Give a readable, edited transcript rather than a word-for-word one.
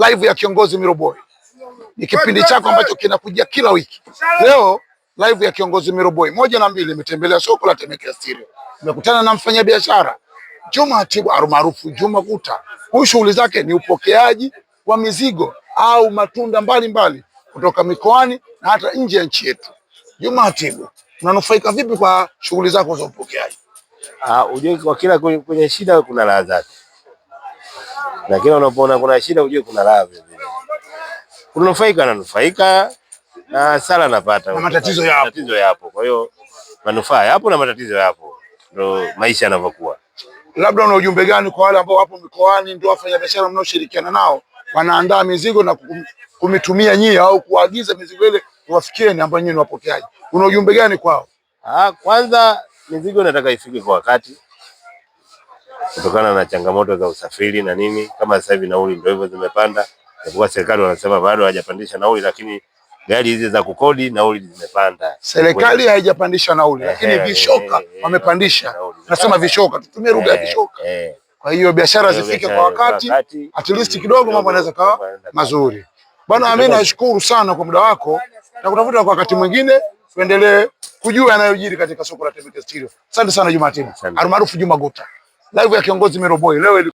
live ya kiongozi Miroboy. Ni kipindi chako ambacho kinakuja kila wiki. Leo live ya kiongozi Miroboy 1 na 2 imetembelea soko la Temeke Stereo. Nimekutana na mfanyabiashara Juma Hatibu maarufu Juma Guta. Huyu shughuli zake ni upokeaji wa mizigo au matunda mbalimbali kutoka mikoani na hata nje ya nchi yetu. Juma Hatibu, unanufaika vipi kwa shughuli zako za upokeaji? Ujue kwa kila kwenye shida kuna raha zake. Na kila unapoona kuna shida ujue kuna raha vile. Unanufaika na hasara napata. Na matatizo yapo. Matatizo yapo. Kwa hiyo manufaa yapo na matatizo yapo. Ndio maisha yanavyokuwa. Labda una ujumbe gani kwa wale ambao wapo mikoani ndio wafanyabiashara mnaoshirikiana nao wanaandaa mizigo na kumitumia nyie au kuagiza mizigo ile wafikieni ambao nyinyi ni wapokeaji? Una ujumbe gani kwao? Kwanza mizigo nataka ifike kwa wakati. Kutokana na changamoto za usafiri na nini, kama sasa hivi nauli ndio hivyo zimepanda. Kwa serikali wanasema bado hajapandisha nauli, lakini gari hizi za kukodi nauli zimepanda. Serikali haijapandisha nauli, lakini vishoka wamepandisha. Nasema vishoka, tutumie lugha ya vishoka. Kwa hiyo biashara zifike kwa wakati, at least kidogo mambo yanaweza kawa mazuri. Bwana, mimi nashukuru sana kwa muda wako na kutafuta kwa wakati mwingine tuendelee kujua yanayojiri katika soko la Temeke Stereo. Asante sana Juma Hatibu, maarufu Juma Guta. Live ya kiongozi Miroboy leo